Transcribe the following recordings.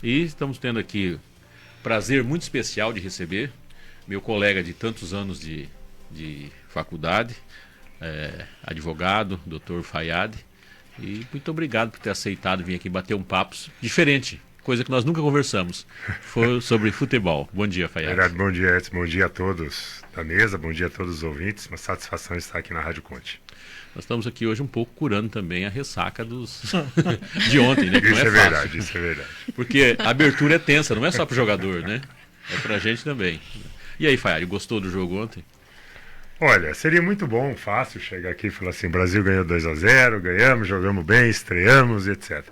E estamos tendo aqui prazer muito especial de receber meu colega de tantos anos de faculdade, advogado, Dr. Fayad. E muito obrigado por ter aceitado vir aqui bater um papo diferente, coisa que nós nunca conversamos. Foi sobre futebol. Bom dia, Fayad. Verdade, bom dia, Edson. Bom dia a todos da mesa, bom dia a todos os ouvintes. Uma satisfação estar aqui na Rádio Conte. Nós estamos aqui hoje um pouco curando também a ressaca de ontem, né? Que Isso não é fácil. verdade, isso é verdade. Porque a abertura é tensa, não é só pro jogador, né? É pra gente também. E aí, Fayad, gostou do jogo ontem? Olha, seria muito bom, fácil chegar aqui e falar assim, Brasil ganhou 2-0, ganhamos, jogamos bem, estreamos, etc.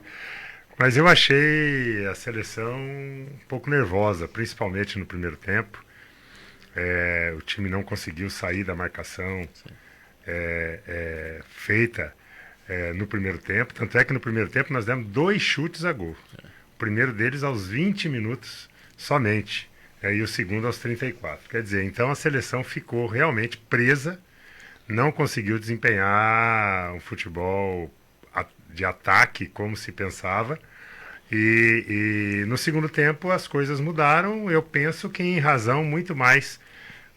Mas eu achei a seleção um pouco nervosa, principalmente no primeiro tempo. O time não conseguiu sair da marcação feita no primeiro tempo. Tanto é que no primeiro tempo nós demos 2 chutes a gol. O primeiro deles aos 20 minutos somente. E o segundo aos 34. Quer dizer, então a seleção ficou realmente presa, não conseguiu desempenhar um futebol de ataque como se pensava. E no segundo tempo as coisas mudaram, eu penso que em razão muito mais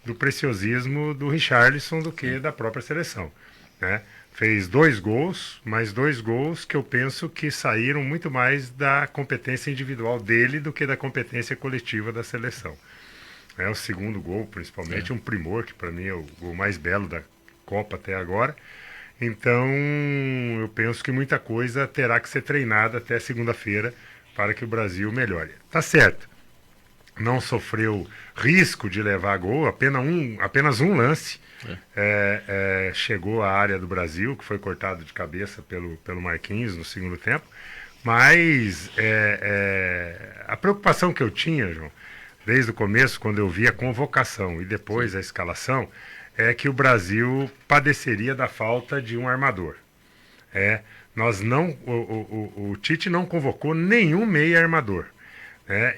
do preciosismo do Richarlison do que da própria seleção, né? Fez 2 gols, mas 2 gols que eu penso que saíram muito mais da competência individual dele do que da competência coletiva da seleção. O segundo gol, principalmente, um primor, que para mim é o gol mais belo da Copa até agora. Então, eu penso que muita coisa terá que ser treinada até segunda-feira para que o Brasil melhore. Tá certo, não sofreu risco de levar gol, apenas um lance chegou à área do Brasil, que foi cortado de cabeça pelo Marquinhos no segundo tempo. Mas a preocupação que eu tinha, João, desde o começo, quando eu vi a convocação e depois a escalação, é que o Brasil padeceria da falta de um armador. O Tite não convocou nenhum meia armador.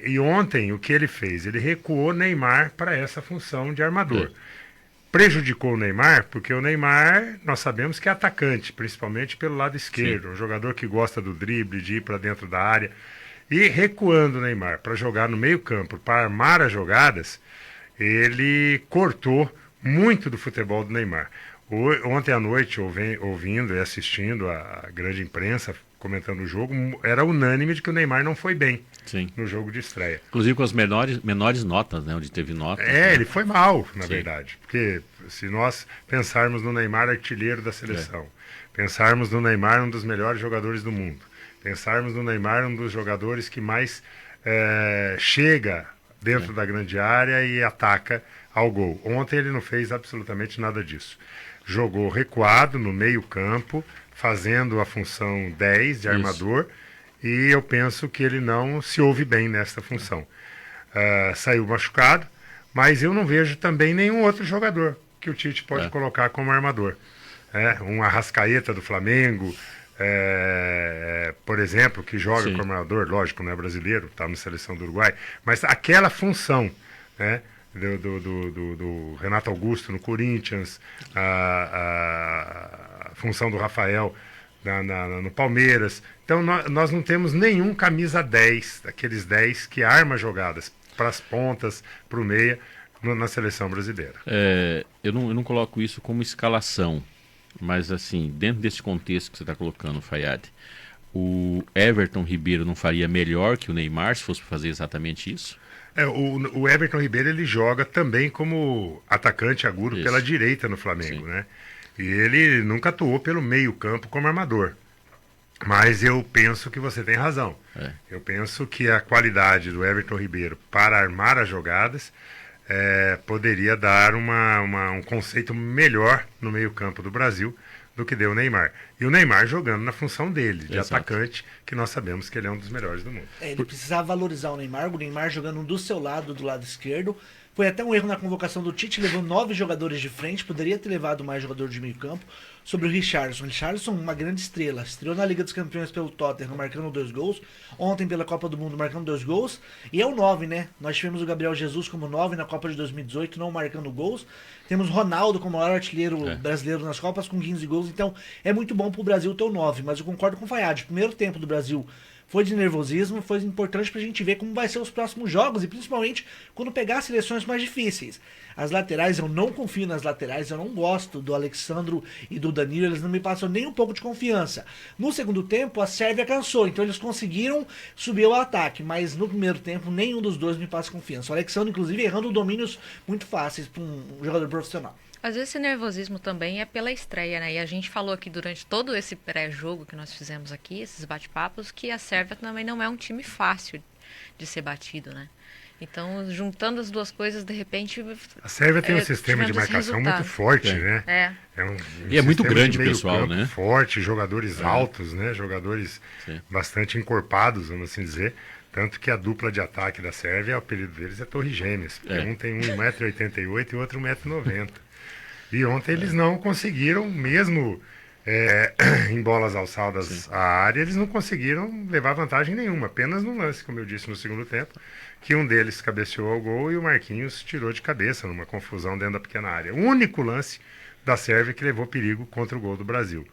E ontem o que ele fez? Ele recuou Neymar para essa função de armador. Prejudicou o Neymar, porque o Neymar, nós sabemos que é atacante, principalmente pelo lado esquerdo, um jogador que gosta do drible, de ir para dentro da área. E recuando o Neymar para jogar no meio-campo, para armar as jogadas, ele cortou muito do futebol do Neymar. Ontem à noite, ouvindo e assistindo a grande imprensa comentando o jogo, era unânime de que o Neymar não foi bem no jogo de estreia. Inclusive com as menores notas, né? Onde teve notas. Né? Ele foi mal, na verdade. Porque se nós pensarmos no Neymar artilheiro da seleção, pensarmos no Neymar um dos melhores jogadores do mundo, pensarmos no Neymar um dos jogadores que mais chega dentro da grande área e ataca ao gol. Ontem ele não fez absolutamente nada disso. Jogou recuado no meio-campo, fazendo a função 10 de armador, e eu penso que ele não se ouve bem nessa função. Saiu machucado, mas eu não vejo também nenhum outro jogador que o Tite pode colocar como armador. Um Arrascaeta do Flamengo, por exemplo, que joga como armador, lógico, não é brasileiro, está na seleção do Uruguai, mas aquela função, né? Do Renato Augusto no Corinthians, a função do Rafael no Palmeiras. Então nós não temos nenhum camisa 10, daqueles 10 que arma jogadas para as pontas, para o meia, na seleção brasileira. Eu não coloco isso como escalação, mas assim, dentro desse contexto que você está colocando, Fayad, o Everton Ribeiro não faria melhor que o Neymar se fosse fazer exatamente isso? O Everton Ribeiro ele joga também como atacante agudo pela direita no Flamengo, né? E ele nunca atuou pelo meio-campo como armador. Mas eu penso que você tem razão. Eu penso que a qualidade do Everton Ribeiro para armar as jogadas poderia dar um conceito melhor no meio-campo do Brasil do que deu o Neymar. E o Neymar jogando na função dele, de atacante, que nós sabemos que ele é um dos melhores do mundo. Ele precisava valorizar o Neymar do seu lado, do lado esquerdo. Foi até um erro na convocação do Tite, levou 9 jogadores de frente, poderia ter levado mais jogador de meio campo. Sobre o Richarlison. Richarlison, uma grande estrela, estreou na Liga dos Campeões pelo Tottenham, marcando 2 gols. Ontem pela Copa do Mundo, marcando 2 gols. E é o 9, né? Nós tivemos o Gabriel Jesus como 9 na Copa de 2018, não marcando gols. Temos Ronaldo como maior artilheiro brasileiro nas Copas, com 15 gols. Então, é muito bom pro Brasil ter o 9. Mas eu concordo com o Fayad. O primeiro tempo do Brasil foi de nervosismo, foi importante pra gente ver como vai ser os próximos jogos e principalmente quando pegar seleções mais difíceis. As laterais, eu não confio nas laterais, eu não gosto do Alexandro e do Danilo, eles não me passam nem um pouco de confiança. No segundo tempo, a Sérvia cansou, então eles conseguiram subir o ataque, mas no primeiro tempo, nenhum dos dois me passa confiança. O Alexandro, inclusive, errando domínios muito fáceis para um jogador profissional. Às vezes esse nervosismo também é pela estreia, né? E a gente falou aqui durante todo esse pré-jogo que nós fizemos aqui, esses bate-papos, que a Sérvia também não é um time fácil de ser batido, né? Então, juntando as duas coisas, de repente... A Sérvia tem um sistema de marcação muito forte, né? E é muito grande o meio pessoal, campo né? Forte, jogadores altos, né? Jogadores bastante encorpados, vamos assim dizer. Tanto que a dupla de ataque da Sérvia, o apelido deles é Torre Gêmeas. Um tem 1,88 m e outro 1,90 m. E ontem eles não conseguiram, mesmo em bolas alçadas à área, eles não conseguiram levar vantagem nenhuma. Apenas num lance, como eu disse no segundo tempo, que um deles cabeceou ao gol e o Marquinhos tirou de cabeça numa confusão dentro da pequena área. O único lance da Sérvia que levou perigo contra o gol do Brasil.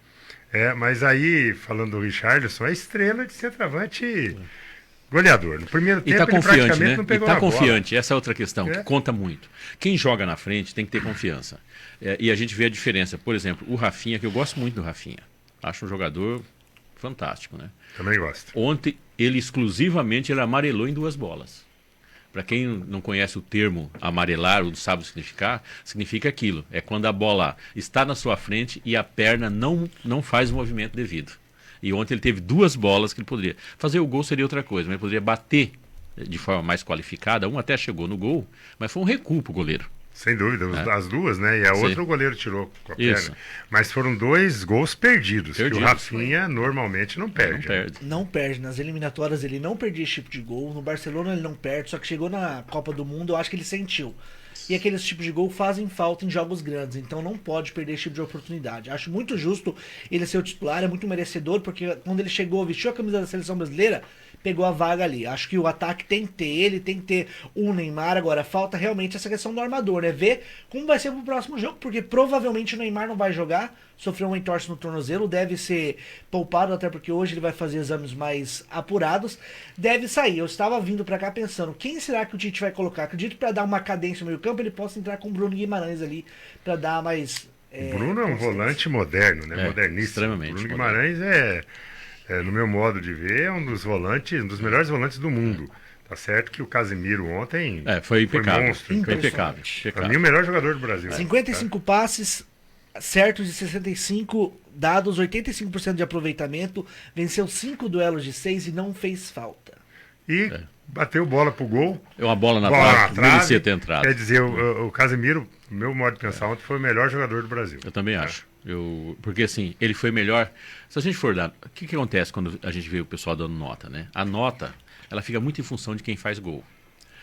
Mas aí, falando do Richarlison, é estrela de centroavante goleador. No primeiro tempo ele praticamente, né? não pegou na bola. E tá confiante, essa é outra questão, que conta muito. Quem joga na frente tem que ter confiança. E a gente vê a diferença. Por exemplo, o Rafinha, que eu gosto muito do Rafinha. Acho um jogador fantástico, né? Também gosto. Ontem, ele amarelou em 2 bolas. Para quem não conhece o termo amarelar, ou sabe o significar, significa aquilo. É quando a bola está na sua frente e a perna não faz o movimento devido. E ontem ele teve 2 bolas que ele poderia. Fazer o gol seria outra coisa, mas ele poderia bater de forma mais qualificada. Um até chegou no gol, mas foi um recuo pro goleiro. Sem dúvida, as duas, né? E a outra o goleiro tirou com a perna. Mas foram 2 gols perdidos, que o Rafinha normalmente não perde. Não perde. Nas eliminatórias ele não perdia esse tipo de gol. No Barcelona ele não perde, só que chegou na Copa do Mundo, eu acho que ele sentiu. E aqueles tipos de gol fazem falta em jogos grandes, então não pode perder esse tipo de oportunidade. Acho muito justo ele ser o titular, é muito merecedor, porque quando ele chegou, vestiu a camisa da seleção brasileira, pegou a vaga ali. Acho que o ataque tem que ter ele, tem que ter o Neymar. Agora, falta realmente essa questão do armador, né? Ver como vai ser pro próximo jogo, porque provavelmente o Neymar não vai jogar, sofreu um entorse no tornozelo, deve ser poupado, até porque hoje ele vai fazer exames mais apurados, deve sair. Eu estava vindo pra cá pensando, quem será que o Tite vai colocar? Acredito que pra dar uma cadência no meio campo, ele possa entrar com o Bruno Guimarães ali, pra dar mais... O Bruno é um volante moderno, né? Moderníssimo. Extremamente. Bruno Guimarães no meu modo de ver, é um dos melhores volantes do mundo. Tá certo que o Casemiro ontem foi impecável. Monstro. Foi impecável. Pra mim, o melhor jogador do Brasil. 55 passes, certos de 65, dados 85% de aproveitamento, venceu 5 duelos de 6 e não fez falta. E bateu bola pro gol. É uma bola na trave, merecia ter entrado. Quer dizer, o Casemiro, meu modo de pensar ontem, foi o melhor jogador do Brasil. Eu também acho. Porque assim, ele foi melhor. Se a gente for dar. O que acontece quando a gente vê o pessoal dando nota, né? A nota, ela fica muito em função de quem faz gol.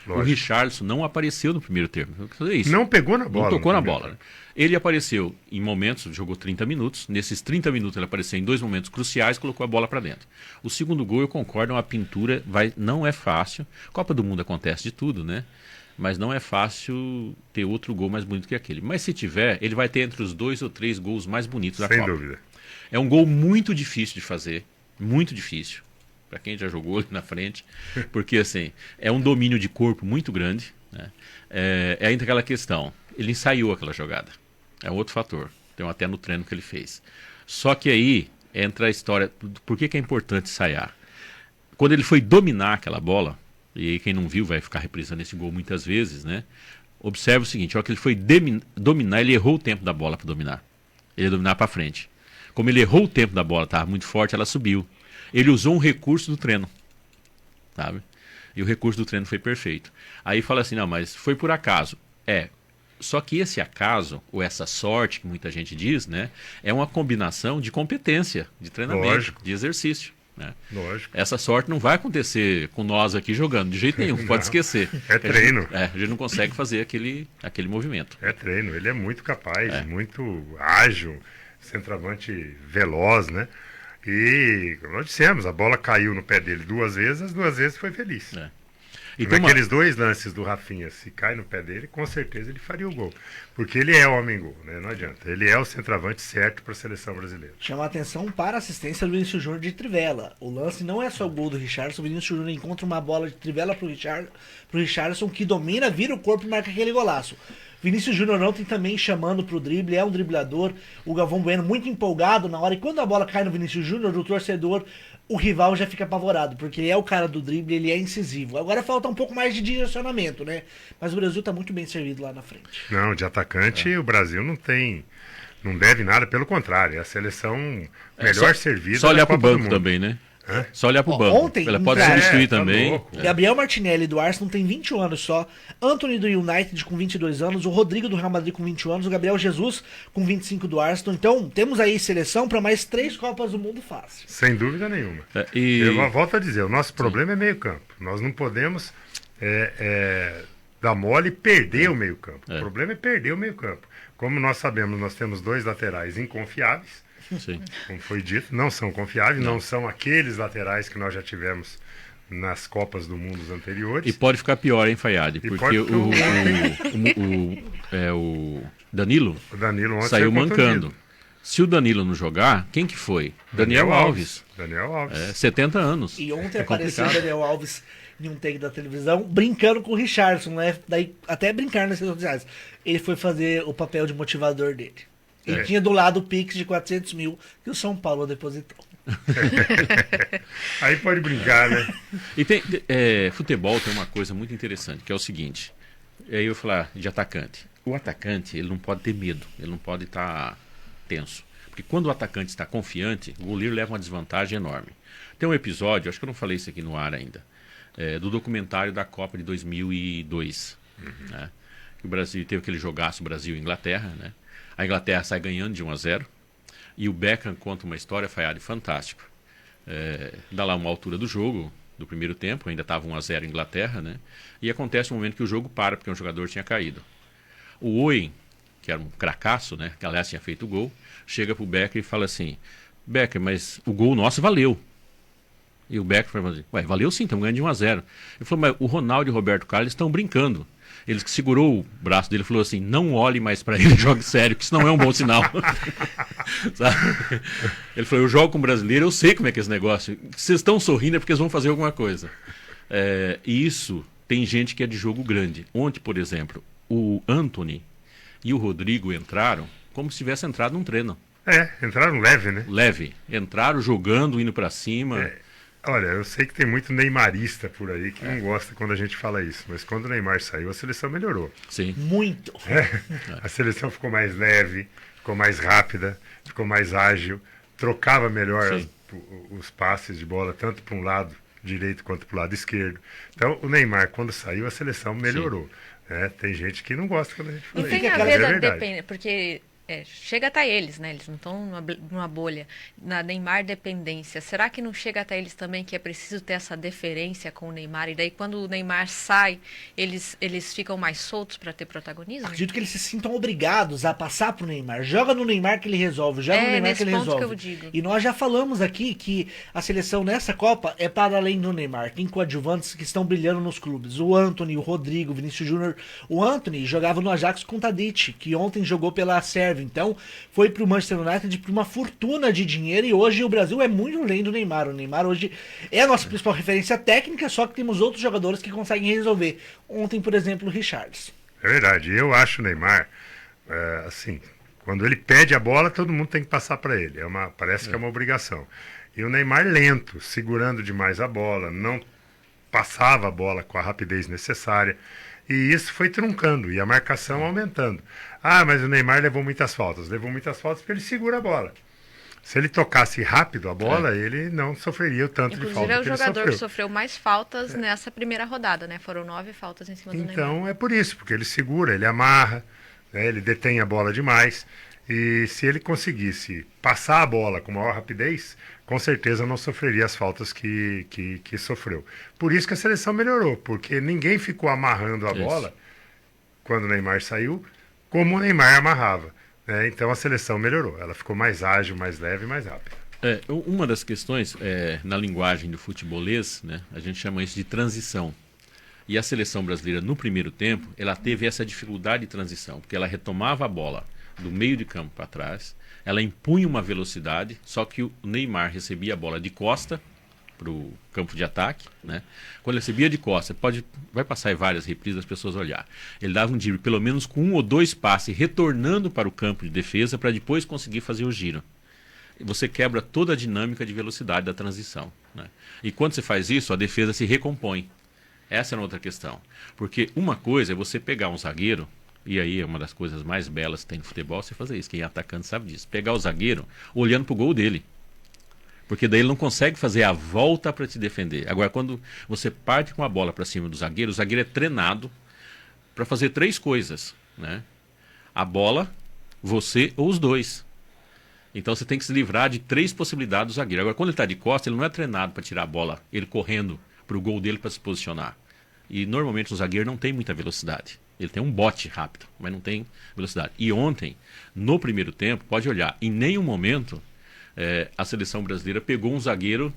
Lógico. O Richarlison não apareceu no primeiro tempo. Isso. Não pegou na bola. Não tocou na bola. Né? Ele apareceu em momentos, jogou 30 minutos. Nesses 30 minutos ele apareceu em 2 momentos cruciais, colocou a bola para dentro. O segundo gol, eu concordo, é uma pintura, não é fácil. Copa do Mundo acontece de tudo, né? Mas não é fácil ter outro gol mais bonito que aquele. Mas se tiver, ele vai ter entre os 2 ou 3 gols mais bonitos da Copa. Sem dúvida. É um gol muito difícil de fazer, muito difícil, para quem já jogou ali na frente, porque assim, é um domínio de corpo muito grande, né? É ainda aquela questão, ele ensaiou aquela jogada, é um outro fator, tem até no treino que ele fez. Só que aí entra a história, por que é importante ensaiar? Quando ele foi dominar aquela bola, e quem não viu vai ficar reprisando esse gol muitas vezes, né? Observe o seguinte, ó, que ele foi dominar, ele errou o tempo da bola para dominar. Ele ia dominar para frente. Como ele errou o tempo da bola, estava muito forte, ela subiu. Ele usou um recurso do treino, sabe? E o recurso do treino foi perfeito. Aí fala assim, não, mas foi por acaso. Só que esse acaso, ou essa sorte que muita gente diz, né? É uma combinação de competência, de treinamento, lógico, de exercício. Né? Lógico. Essa sorte não vai acontecer com nós aqui jogando, de jeito nenhum, pode esquecer. É treino. A gente não consegue fazer aquele movimento. É treino, ele é muito capaz, muito ágil, centroavante veloz, né? E, como nós dissemos, a bola caiu no pé dele 2 vezes, as 2 vezes foi feliz. E tem Naqueles dois lances do Rafinha, se cai no pé dele, com certeza ele faria o gol. Porque ele é o homem-gol, né? Não adianta. Ele é o centroavante certo para a seleção brasileira. Chama a atenção para a assistência do Vinícius Júnior de trivela. O lance não é só o gol do Richarlison. O Vinícius Júnior encontra uma bola de trivela pro Richarlison, que domina, vira o corpo e marca aquele golaço. Vinícius Júnior ontem também chamando pro drible, é um driblador. O Galvão Bueno muito empolgado na hora. E quando a bola cai no Vinícius Júnior, o torcedor, o rival já fica apavorado, porque ele é o cara do drible, ele é incisivo. Agora falta um pouco mais de direcionamento, né? Mas o Brasil tá muito bem servido lá na frente. Não, de atacante o Brasil não deve nada, pelo contrário, é a seleção melhor servida. Só olhar da pro Copa do banco Mundo. também, né? Hã? Só olhar pro Ó, banco. ontem, Ela pode cara, substituir tá também. louco. Gabriel Martinelli do Arsenal tem 21 anos só. Anthony do United com 22 anos. O Rodrigo do Real Madrid com 21 anos. O Gabriel Jesus com 25 do Arsenal. Então, temos aí seleção para mais 3 Copas do Mundo fácil. Sem dúvida nenhuma. E... Eu volto a dizer, o nosso problema é meio campo. Nós não podemos dar mole e perder o meio campo. O problema é perder o meio campo. Como nós sabemos, nós temos 2 laterais inconfiáveis. Sim. Como foi dito, não são confiáveis, não são aqueles laterais que nós já tivemos nas Copas do Mundo anteriores. E pode ficar pior, hein, Fayad? Porque pode o Danilo O Danilo ontem saiu foi contundido. mancando. Se o Danilo não jogar, quem que foi? Daniel Alves. Daniel Alves. 70 anos. E ontem É apareceu o complicado. Daniel Alves em um take da televisão brincando com o Richarlison, né? Daí até brincar nas redes sociais. Ele foi fazer o papel de motivador dele. E tinha do lado o Pix de 400 mil que o São Paulo depositou. Aí pode brincar, né? E futebol tem uma coisa muito interessante, que é o seguinte. Aí eu vou falar de atacante. O atacante, ele não pode ter medo, ele não pode estar tenso. Porque quando o atacante está confiante, o goleiro leva uma desvantagem enorme. Tem um episódio, acho que eu não falei isso aqui no ar ainda, do documentário da Copa de 2002. Né? O Brasil teve aquele jogaço Brasil e Inglaterra, né? A Inglaterra sai ganhando de 1-0 e o Beckham conta uma história, Fayad, fantástica. Dá lá uma altura do jogo, do primeiro tempo, ainda estava 1-0 Inglaterra, né? E acontece um momento que o jogo para, porque um jogador tinha caído. O Owen, que era um cracaço, né? Que aliás tinha feito o gol, chega pro Beckham e fala assim: Beckham, mas o gol nosso valeu. E o Beckham fala assim: ué, valeu sim, estamos ganhando de 1-0. Ele falou: mas o Ronaldo e o Roberto Carlos estão brincando. Ele segurou o braço dele e falou assim: não olhe mais para ele, jogue sério, que isso não é um bom sinal. Sabe? Ele falou: eu jogo com brasileiro, eu sei como é que é esse negócio. Vocês estão sorrindo é porque eles vão fazer alguma coisa. E isso tem gente que é de jogo grande. Ontem, por exemplo, o Anthony e o Rodrigo entraram como se tivesse entrado num treino. Entraram leve, né? Leve. Entraram jogando, indo para cima. Olha, eu sei que tem muito neymarista por aí que não gosta quando a gente fala isso, mas quando o Neymar saiu, a seleção melhorou. Sim. Muito. A seleção ficou mais leve, ficou mais rápida, ficou mais ágil, trocava melhor os passes de bola, tanto para um lado direito quanto para o lado esquerdo. Então, o Neymar, quando saiu, a seleção melhorou. Tem gente que não gosta quando a gente fala E tem isso. a Mas ver é da verdade. dependência, porque chega até eles, né? Eles não estão numa bolha. Na Neymar dependência, será que não chega até eles também que é preciso ter essa deferência com o Neymar? E daí quando o Neymar sai, eles ficam mais soltos para ter protagonismo? Acredito que eles se sintam obrigados a passar pro Neymar. Joga no Neymar que ele resolve, joga no Neymar nesse que ele ponto resolve. que eu digo. E nós já falamos aqui que a seleção nessa Copa é para além do Neymar. Tem coadjuvantes que estão brilhando nos clubes. O Anthony, o Rodrigo, o Vinícius Júnior. O Anthony jogava no Ajax com o Tadic, que ontem jogou pela Sérvia. Então, foi pro Manchester United por uma fortuna de dinheiro e hoje o Brasil é muito além do Neymar. O Neymar hoje é a nossa principal referência técnica, só que temos outros jogadores que conseguem resolver. Ontem, por exemplo, o Richarlison. É verdade. Eu acho o Neymar, assim, quando ele pede a bola, todo mundo tem que passar para ele. Parece que é uma obrigação. E o Neymar lento, segurando demais a bola, não passava a bola com a rapidez necessária. E isso foi truncando e a marcação aumentando. Mas o Neymar levou muitas faltas. Levou muitas faltas porque ele segura a bola. Se ele tocasse rápido a bola, ele não sofreria o tanto de Inclusive falta é o que ele jogador sofreu. que sofreu mais faltas nessa primeira rodada, né? Foram 9 faltas em cima do Neymar. Então é por isso, porque ele segura, ele amarra, né, ele detém a bola demais. E se ele conseguisse passar a bola com maior rapidez, com certeza não sofreria as faltas que sofreu. Por isso que a seleção melhorou, porque ninguém ficou amarrando a bola quando o Neymar saiu, como o Neymar amarrava. Então a seleção melhorou, ela ficou mais ágil, mais leve e mais rápida. Uma das questões, na linguagem do futebolês, né, a gente chama isso de transição. E a seleção brasileira, no primeiro tempo, ela teve essa dificuldade de transição, porque ela retomava a bola do meio de campo para trás, ela impunha uma velocidade, só que o Neymar recebia a bola de costa para o campo de ataque, né? Quando ele recebia de costa, vai passar em várias reprises as pessoas olhar. Ele dava um drible pelo menos com 1 ou 2 passes, retornando para o campo de defesa para depois conseguir fazer o giro. Você quebra toda a dinâmica de velocidade da transição, né? E quando você faz isso, a defesa se recompõe. Essa é outra questão. Porque uma coisa é você pegar um zagueiro, e aí é uma das coisas mais belas que tem no futebol, você fazer isso. Quem é atacante sabe disso. Pegar o zagueiro olhando para o gol dele. Porque daí ele não consegue fazer a volta para te defender. Agora, quando você parte com a bola para cima do zagueiro, o zagueiro é treinado para fazer 3 coisas, né? A bola, você ou os dois. Então você tem que se livrar de 3 possibilidades do zagueiro. Agora, quando ele está de costas, ele não é treinado para tirar a bola, ele correndo para o gol dele para se posicionar. E normalmente o zagueiro não tem muita velocidade. Ele tem um bote rápido, mas não tem velocidade. E ontem, no primeiro tempo, pode olhar, em nenhum momento a seleção brasileira pegou um zagueiro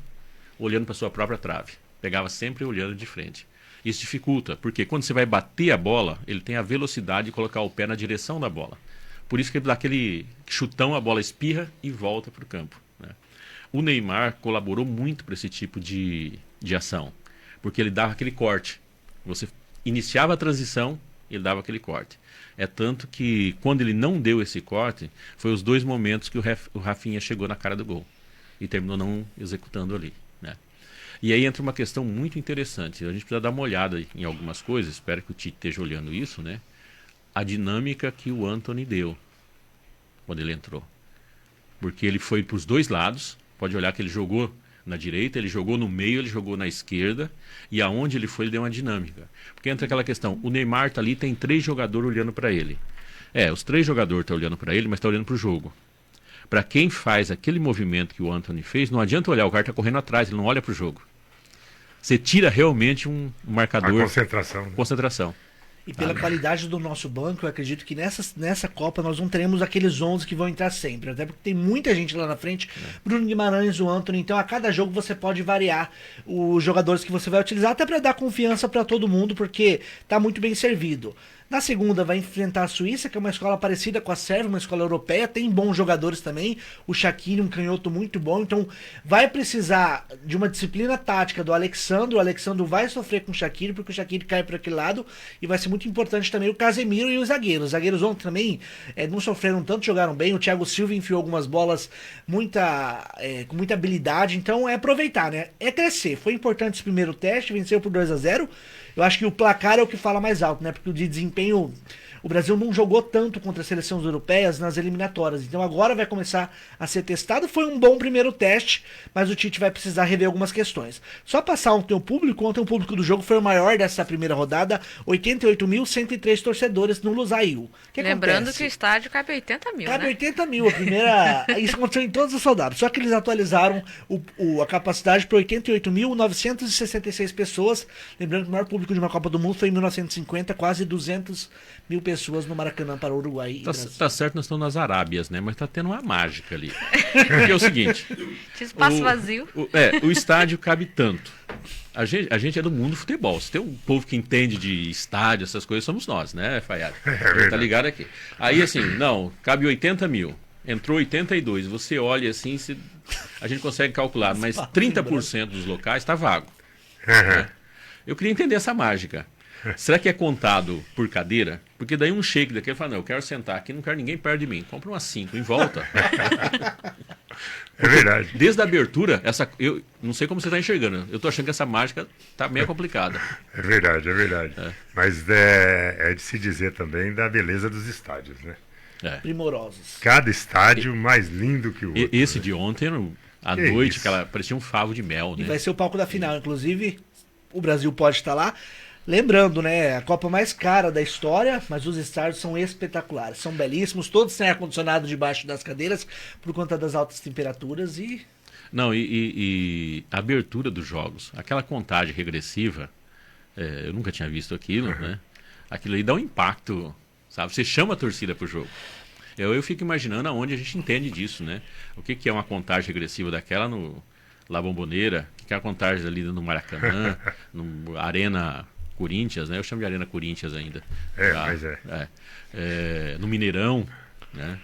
olhando para sua própria trave. Pegava sempre olhando de frente. Isso dificulta, porque quando você vai bater a bola, ele tem a velocidade de colocar o pé na direção da bola. Por isso que ele dá aquele chutão, a bola espirra e volta para o campo, né? O Neymar colaborou muito para esse tipo de ação, porque ele dava aquele corte. Você iniciava a transição, ele dava aquele corte. É tanto que quando ele não deu esse corte, foi os 2 momentos que o Rafinha chegou na cara do gol e terminou não executando ali, né? E aí entra uma questão muito interessante. A gente precisa dar uma olhada em algumas coisas, espero que o Tite esteja olhando isso, né? A dinâmica que o Antony deu quando ele entrou. Porque ele foi para os 2 lados, pode olhar que ele jogou na direita, ele jogou no meio, ele jogou na esquerda, e aonde ele foi, ele deu uma dinâmica. Porque entra aquela questão, o Neymar está ali, tem 3 jogadores olhando para ele. Os 3 jogadores estão olhando para ele, mas estão olhando para o jogo. Para quem faz aquele movimento que o Antony fez, não adianta olhar, o cara está correndo atrás, ele não olha para o jogo. Você tira realmente um marcador... A concentração. Né? Concentração. E pela qualidade do nosso banco, eu acredito que nessa Copa nós não teremos aqueles 11 que vão entrar sempre. Até porque tem muita gente lá na frente. Bruno Guimarães, o Antony. Então, a cada jogo você pode variar os jogadores que você vai utilizar, até para dar confiança para todo mundo, porque tá muito bem servido. Na segunda vai enfrentar a Suíça, que é uma escola parecida com a Sérvia, uma escola europeia, tem bons jogadores também, o Shaqiri, um canhoto muito bom, então vai precisar de uma disciplina tática do Alexandre. O Alexandre vai sofrer com o Shaqiri, porque o Shaqiri cai para aquele lado, e vai ser muito importante também o Casemiro e os zagueiros. Os zagueiros ontem também não sofreram tanto, jogaram bem, o Thiago Silva enfiou algumas bolas com muita habilidade, então é aproveitar, né? É crescer. Foi importante esse primeiro teste, venceu por 2-0. Eu acho que o placar é o que fala mais alto, né? Porque o de desempenho, o Brasil não jogou tanto contra as seleções europeias nas eliminatórias. Então agora vai começar a ser testado. Foi um bom primeiro teste, mas o Tite vai precisar rever algumas questões. Só passar ontem o público do jogo foi o maior dessa primeira rodada, 88.103 torcedores no Lusail. Lembrando acontece? que o estádio cabe 80 mil, Cabe né? 80 mil, a primeira... Isso aconteceu em todos os soldados. Só que eles atualizaram a capacidade para 88.966 pessoas. Lembrando que o maior público de uma Copa do Mundo foi em 1950, quase 200 mil pessoas no Maracanã para o Uruguai e Brasil. Tá certo, nós estamos nas Arábias, né? Mas tá tendo uma mágica ali. Porque é o seguinte... Tinha espaço vazio. O estádio cabe tanto. A gente é do mundo do futebol. Se tem um povo que entende de estádio, essas coisas, somos nós, né, Fayad? Tá ligado aqui. Aí, assim, não, cabe 80 mil. Entrou 82. Você olha assim, a gente consegue calcular, mas 30% dos locais está vago. Né? Eu queria entender essa mágica. Será que é contado por cadeira? Porque daí um shake daquele fala, não, eu quero sentar aqui, não quero ninguém perto de mim. Compra umas 5 em volta. É verdade. Desde a abertura, eu não sei como você está enxergando. Eu estou achando que essa mágica está meio complicada. É verdade, é verdade. Mas é de se dizer também da beleza dos estádios, né? Primorosos. Cada estádio mais lindo que o outro. Esse né? de ontem, à Que noite, isso? parecia um favo de mel, E né? vai ser o palco da final. Inclusive, o Brasil pode estar lá. Lembrando, né, a Copa mais cara da história, mas os estádios são espetaculares, são belíssimos, todos têm ar-condicionado debaixo das cadeiras por conta das altas temperaturas e... Não, e a abertura dos jogos, aquela contagem regressiva, eu nunca tinha visto aquilo, né? Aquilo aí dá um impacto, sabe? Você chama a torcida pro jogo. Eu fico imaginando aonde a gente entende disso, né? O que é uma contagem regressiva daquela no La Bombonera, o que é a contagem ali no Maracanã, no Arena Corinthians, né? Eu chamo de Arena Corinthians ainda. Mas no Mineirão, né?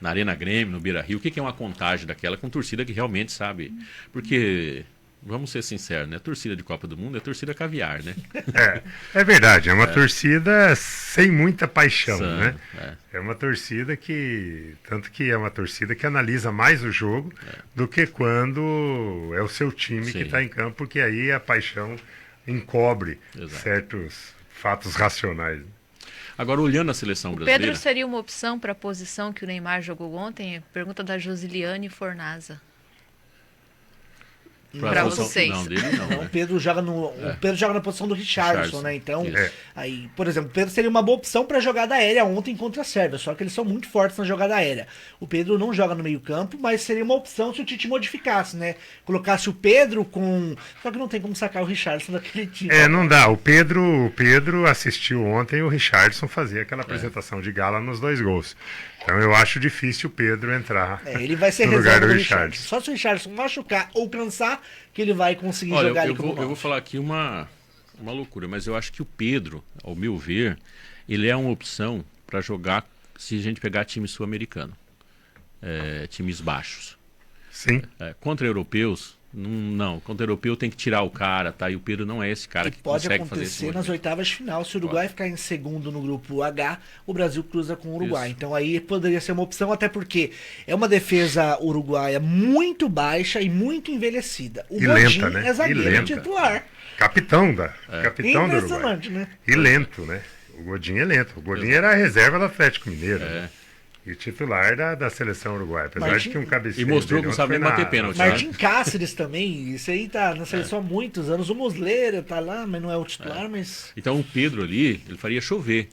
Na Arena Grêmio, no Beira-Rio. O que é uma contagem daquela com torcida que realmente sabe? Porque, vamos ser sinceros, né? Torcida de Copa do Mundo é torcida caviar, né? É verdade, é uma torcida sem muita paixão, né? É. É uma torcida que, tanto que é uma torcida que analisa mais o jogo do que quando é o seu time que está em campo, porque aí a paixão encobre certos fatos racionais. Agora, olhando a seleção brasileira... Pedro seria uma opção para a posição que o Neymar jogou ontem? Pergunta da Josiliane Fornaza. Para vocês. Não, dele não. O Pedro joga o Pedro joga na posição do Richarlison, né? Então, aí, por exemplo, o Pedro seria uma boa opção para jogada aérea ontem contra a Sérvia, só que eles são muito fortes na jogada aérea. O Pedro não joga no meio-campo, mas seria uma opção se o Tite modificasse, né? Colocasse o Pedro com. Só que não tem como sacar o Richarlison daquele time. Não dá. O Pedro assistiu ontem o Richarlison fazer aquela apresentação de gala nos 2 gols. Então eu acho difícil o Pedro entrar ele vai ser no lugar reserva do do Richarlison. Só se o Richarlison machucar ou cansar, que ele vai conseguir Olha, jogar eu ali como vou falar aqui uma loucura, mas eu acho que o Pedro, ao meu ver, ele é uma opção para jogar se a gente pegar time sul-americano, times baixos. Sim. Contra europeus, não. Contra europeu tem que tirar o cara, tá? E o Pedro não é esse cara que consegue fazer isso. Pode acontecer nas oitavas de final. Se o Uruguai ficar em segundo no grupo H, o Brasil cruza com o Uruguai. Isso. Então aí poderia ser uma opção, até porque é uma defesa uruguaia muito baixa e muito envelhecida. O Godinho né? é zagueiro titular. Capitão do Uruguai. Impressionante, né? E lento, né? O Godinho é lento. O Godinho era a reserva do Atlético Mineiro. Né? E o titular da seleção uruguaia. Apesar de que um cabeceiro. E mostrou que não sabe nem bater pênalti. Martim Cáceres também. Isso aí tá na seleção há muitos anos. O Muslera tá lá, mas não é o titular, mas. Então o Pedro ali, ele faria chover.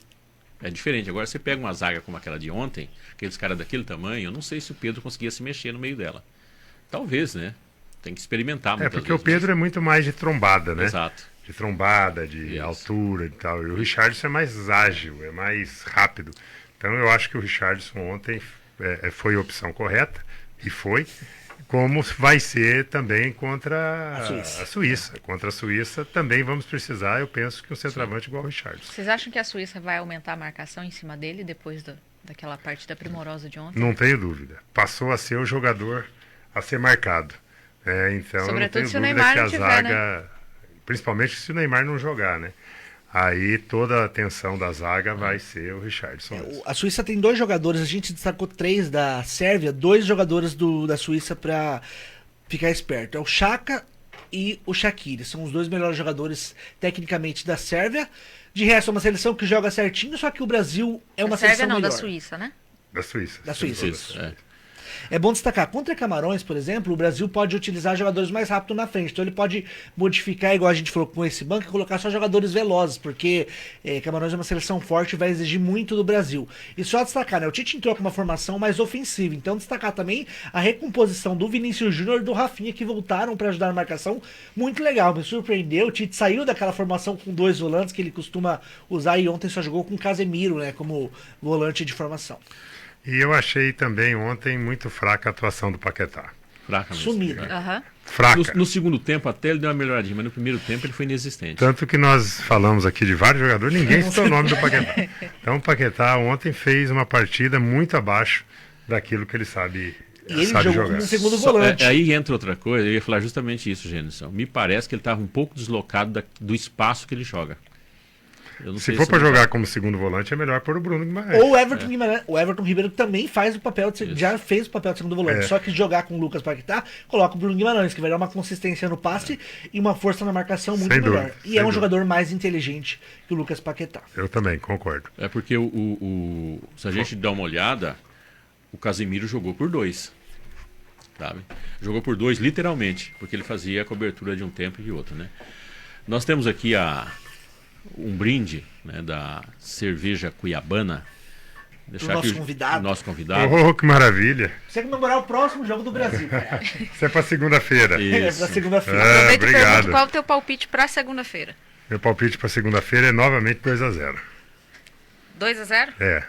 É diferente. Agora você pega uma zaga como aquela de ontem, aqueles caras daquele tamanho, eu não sei se o Pedro conseguia se mexer no meio dela. Talvez, né? Tem que experimentar muitas porque vezes. O Pedro é muito mais de trombada, né? Exato. De trombada, de altura e tal. E o Richarlison é mais ágil, é mais rápido. Então eu acho que o Richarlison ontem foi a opção correta, e foi, como vai ser também contra a Suíça. Contra a Suíça também vamos precisar, eu penso, que um centroavante igual o Richarlison. Vocês acham que a Suíça vai aumentar a marcação em cima dele depois daquela partida primorosa de ontem? Não tenho dúvida. Passou a ser o jogador a ser marcado. Então sobretudo eu não tenho dúvida que a zaga, principalmente se o Neymar não jogar, né? Aí toda a atenção da zaga vai ser o Richarlison. A Suíça tem 2 jogadores, a gente destacou 3 da Sérvia, 2 jogadores da Suíça para ficar esperto. É o Xhaka e o Shaqiri. São os 2 melhores jogadores tecnicamente da Sérvia. De resto, é uma seleção que joga certinho, só que o Brasil é uma seleção melhor. Da Suíça, né? Da Suíça. Da Suíça. Isso, É bom destacar, contra Camarões, por exemplo, o Brasil pode utilizar jogadores mais rápido na frente. Então ele pode modificar, igual a gente falou com esse banco, e colocar só jogadores velozes, porque Camarões é uma seleção forte e vai exigir muito do Brasil. E só destacar, né? O Tite entrou com uma formação mais ofensiva. Então destacar também a recomposição do Vinícius Júnior e do Rafinha, que voltaram para ajudar na marcação. Muito legal, me surpreendeu. O Tite saiu daquela formação com 2 volantes que ele costuma usar, e ontem só jogou com Casemiro, né? Como volante de formação. E eu achei também ontem muito fraca a atuação do Paquetá. Fraca mesmo. Sumido. Fraca. No segundo tempo até ele deu uma melhoradinha, mas no primeiro tempo ele foi inexistente. Tanto que nós falamos aqui de vários jogadores, ninguém citou o nome do Paquetá. Então o Paquetá ontem fez uma partida muito abaixo daquilo que ele sabe. E ele sabe jogou jogar. como segundo volante. Aí entra outra coisa, eu ia falar justamente isso, Gênison. Me parece que ele estava um pouco deslocado do espaço que ele joga. Se for para jogar como segundo volante, é melhor pôr o Bruno Guimarães. Ou o Everton Guimarães. O Everton Ribeiro também faz o papel já fez o papel de segundo volante. Só que jogar com o Lucas Paquetá, coloca o Bruno Guimarães, que vai dar uma consistência no passe e uma força na marcação muito melhor. Dúvida, e é um jogador mais inteligente que o Lucas Paquetá. Eu também concordo. É porque se a gente dá uma olhada, o Casemiro jogou por 2. Sabe? Jogou por 2 literalmente, porque ele fazia a cobertura de um tempo e de outro, né? Nós temos aqui um brinde, né, da cerveja Cuiabana. Deixar nosso aqui convidado. Nosso convidado. Oh, que maravilha. Você comemorar o próximo jogo do Brasil, cara. Isso é para segunda-feira. É pra segunda-feira. Aproveita e obrigado. pergunta qual é o teu palpite para segunda-feira. Meu palpite para segunda-feira é novamente 2-0. 2-0?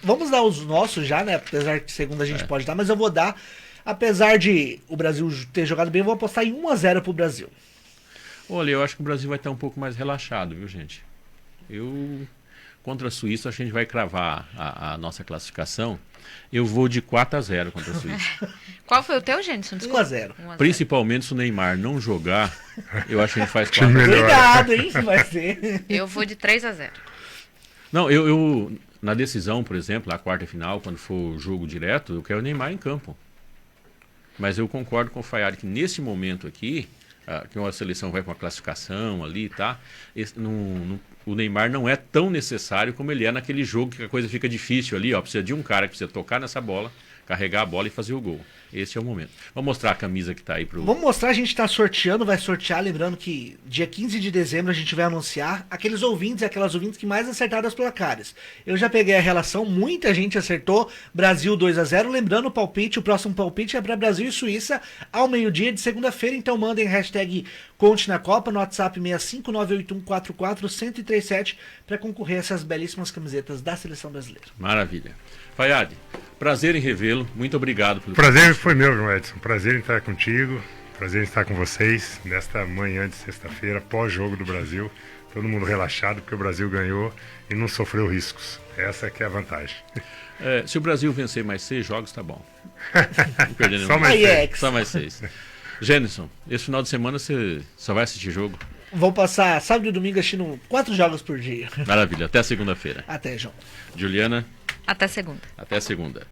Vamos dar os nossos já, né? Apesar que segunda a gente pode dar, mas eu vou dar. Apesar de o Brasil ter jogado bem, eu vou apostar em 1-0 pro Brasil. Olha, eu acho que o Brasil vai estar um pouco mais relaxado, viu, gente? Contra a Suíça, a gente vai cravar a nossa classificação. Eu vou de 4-0 contra a Suíça. Qual foi o teu, Gênison? 5-0. 1 a 0. Principalmente se o Neymar não jogar, eu acho que a gente faz Time 4-0. melhor. Cuidado, hein? Vai ser. Eu vou de 3 a 0. Não, eu na decisão, por exemplo, na quarta final, quando for o jogo direto, eu quero o Neymar em campo. Mas eu concordo com o Fayad que nesse momento aqui, que uma seleção vai com a classificação ali, tá? O Neymar não é tão necessário como ele é naquele jogo que a coisa fica difícil ali, ó. Precisa de um cara que precisa tocar nessa bola, carregar a bola e fazer o gol. Esse é o momento. Vamos mostrar a camisa que tá aí pro... Vamos mostrar, a gente tá sorteando, vai sortear, lembrando que dia 15 de dezembro a gente vai anunciar aqueles ouvintes e aquelas ouvintes que mais acertaram os placares. Eu já peguei a relação, muita gente acertou, Brasil 2-0, lembrando o palpite, o próximo palpite é para Brasil e Suíça ao meio-dia de segunda-feira, então mandem hashtag Conte na Copa no WhatsApp 65981441037 para concorrer a essas belíssimas camisetas da Seleção Brasileira. Maravilha. Fayad, prazer em revê-lo, muito obrigado pelo Prazer foi meu, João Edson. Prazer em estar contigo, prazer em estar com vocês nesta manhã de sexta-feira, pós-jogo do Brasil. Todo mundo relaxado porque o Brasil ganhou e não sofreu riscos. Essa que é a vantagem. Se o Brasil vencer mais 6 jogos, tá bom. Não perdendo Só nenhum. mais Ajax. Só mais 6. Gênison, esse final de semana você só vai assistir jogo? Vou passar sábado e domingo assistindo 4 jogos por dia. Maravilha, até segunda-feira. Até, João. Juliana, Até segunda. até segunda.